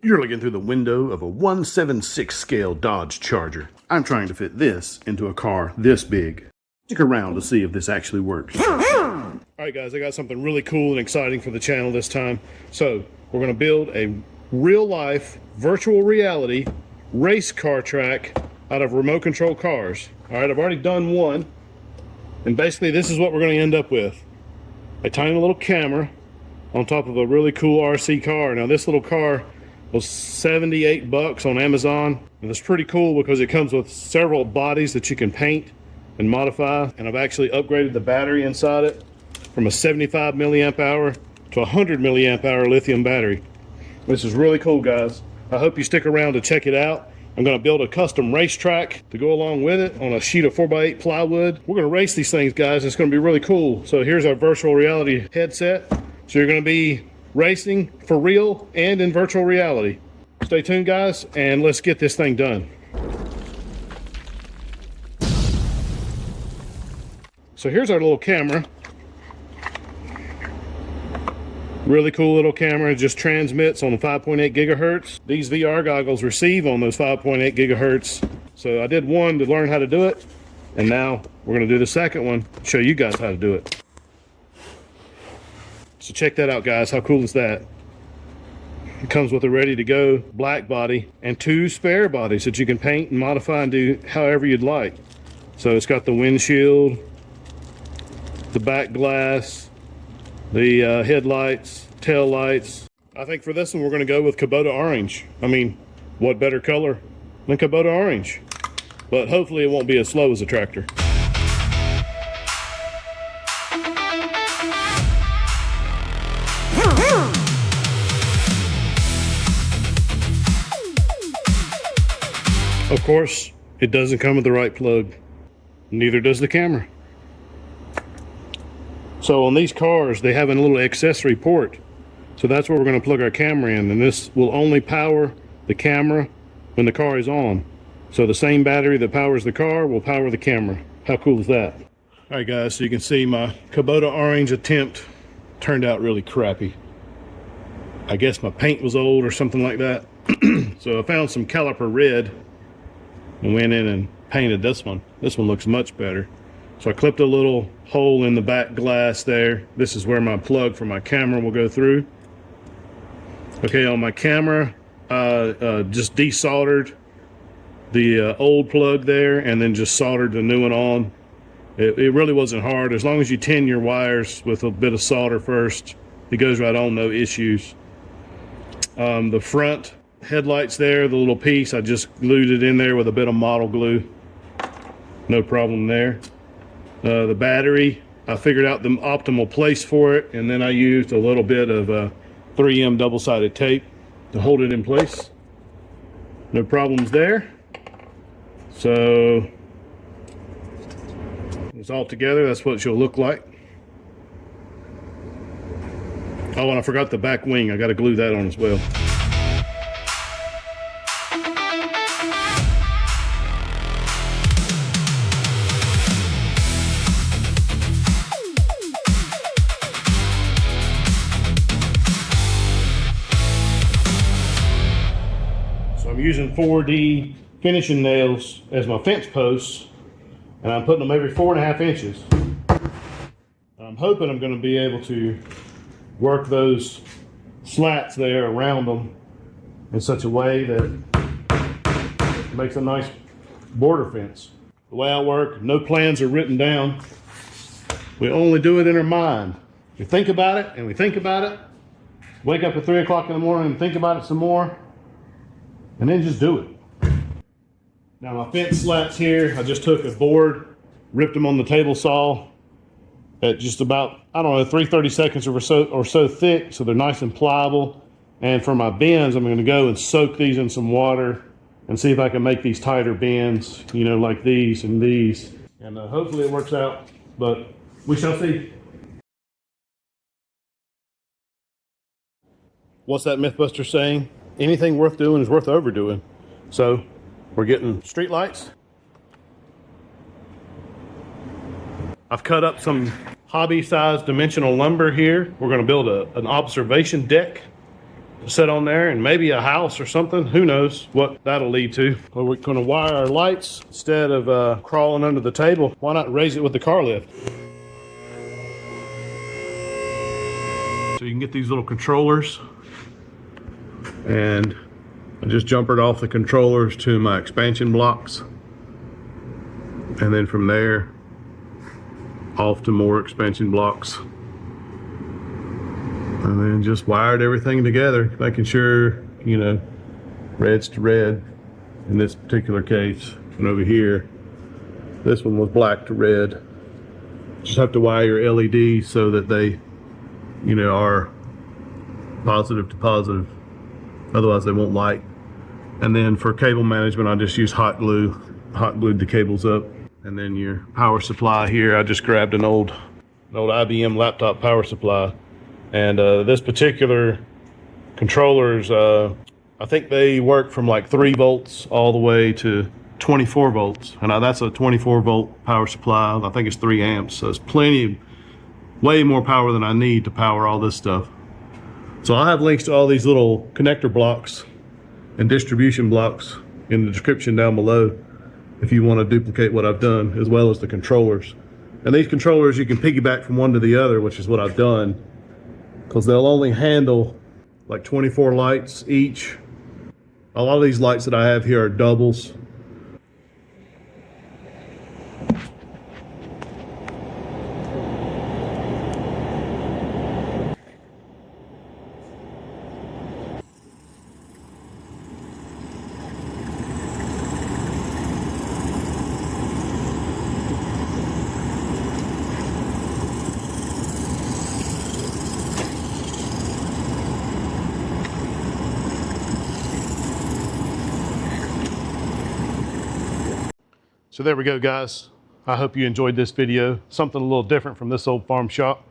You're looking through the window of a 1/7/6 scale Dodge Charger. I'm trying to fit this into a car this big. Stick around to see if this actually works. Alright guys, I got something really cool and exciting for the channel this time. So, we're going to build a real-life, virtual reality race car track out of remote control cars. Alright, I've already done one. And basically this is what we're going to end up with. A tiny little camera on top of a really cool RC car. Now this little car was 78 bucks on Amazon, and it's pretty cool because it comes with several bodies that you can paint and modify, and I've actually upgraded the battery inside it from a 75 milliamp hour to a 100 milliamp hour lithium battery. This is really cool, guys. I hope you stick around to check it out. I'm going to build a custom racetrack to go along with it on a sheet of 4x8 plywood. We're going to race these things, guys. It's going to be really cool. So here's our virtual reality headset. So you're going to be racing for real and in virtual reality. Stay tuned, guys, and let's get this thing done. So here's our little camera. Really cool little camera. It just transmits on 5.8 gigahertz. These VR goggles receive on those 5.8 gigahertz. So I did one to learn how to do it, and now we're going to do the second one, show you guys how to do it. So check that out, guys. How cool is that? It comes with a ready-to-go black body and two spare bodies that you can paint and modify and do however you'd like. So it's got the windshield, the back glass, the headlights, tail lights. I think for this one we're going to go with Kubota orange. I mean, what better color than Kubota orange? But hopefully it won't be as slow as a tractor. Of course, it doesn't come with the right plug. Neither does the camera. So on these cars, they have a little accessory port. So that's where we're going to plug our camera in. And this will only power the camera when the car is on. So the same battery that powers the car will power the camera. How cool is that? All right, guys, so you can see my Kubota orange attempt turned out really crappy. I guess my paint was old or something like that. So I found some caliper red and went in and painted this one. This one looks much better. So I clipped a little hole in the back glass there. This is where my plug for my camera will go through. Okay, on my camera, just desoldered the old plug there and then just soldered the new one on. It really wasn't hard. As long as you tin your wires with a bit of solder first, it goes right on, no issues. The front headlights there, the little piece, I just glued it in there with a bit of model glue. No problem there. The battery, I figured out the optimal place for it, and then I used a little bit of 3M double-sided tape to hold it in place. No problems there. So it's all together. That's what she'll look like. Oh, and I forgot the back wing. I got to glue that on as well. I'm using 4D finishing nails as my fence posts, and I'm putting them every 4.5 inches. I'm hoping I'm going to be able to work those slats there around them in such a way that it makes a nice border fence. The way I work, no plans are written down. We only do it in our mind. We think about it and we think about it. Wake up at 3 o'clock in the morning and think about it some more. And then just do it. Now my fence slats here, I just took a board, ripped them on the table saw at just about, I don't know, 3/32 or so thick, so they're nice and pliable. And for my bends, I'm going to go and soak these in some water and see if I can make these tighter bends, you know, like these and these. And hopefully it works out, but we shall see. What's that Mythbuster saying? Anything worth doing is worth overdoing. So we're getting street lights. I've cut up some hobby-sized dimensional lumber here. We're going to build an observation deck set on there, and maybe a house or something. Who knows what that'll lead to. Well, we're going to wire our lights instead of crawling under the table. Why not raise it with the car lift? So you can get these little controllers, and I just jumpered off the controllers to my expansion blocks, and then from there off to more expansion blocks, and then just wired everything together, making sure, you know, red's to red in this particular case. And over here, this one was black to red. Just have to wire your LEDs so that they, you know, are positive to positive, otherwise they won't light. And then for cable management, I just use hot glued the cables up. And then your power supply here, I just grabbed an old IBM laptop power supply. And this particular controllers, I think they work from like 3 volts all the way to 24 volts. And that's a 24 volt power supply. I think it's 3 amps. So it's way more power than I need to power all this stuff. So I'll have links to all these little connector blocks and distribution blocks in the description down below if you want to duplicate what I've done, as well as the controllers. And these controllers, you can piggyback from one to the other, which is what I've done, because they'll only handle like 24 lights each. A lot of these lights that I have here are doubles. So there we go, guys. I hope you enjoyed this video. Something a little different from this old farm shop.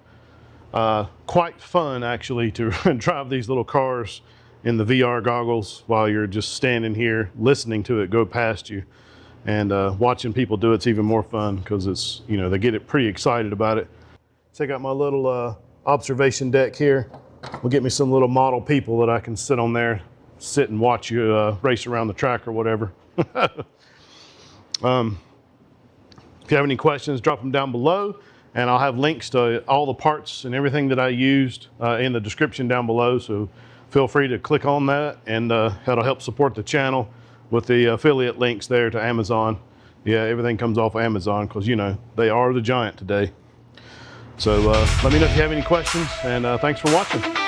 Quite fun, actually, to drive these little cars in the VR goggles while you're just standing here listening to it go past you. And watching people do it's even more fun, because it's, you know, they get it pretty excited about it. Check out my little observation deck here. We'll get me some little model people that I can sit on there, sit and watch you race around the track or whatever. If you have any questions, drop them down below, and I'll have links to all the parts and everything that I used in the description down below. So feel free to click on that, and that'll help support the channel with the affiliate links there to Amazon. Yeah, everything comes off Amazon, because, you know, they are the giant today. So let me know if you have any questions, and thanks for watching.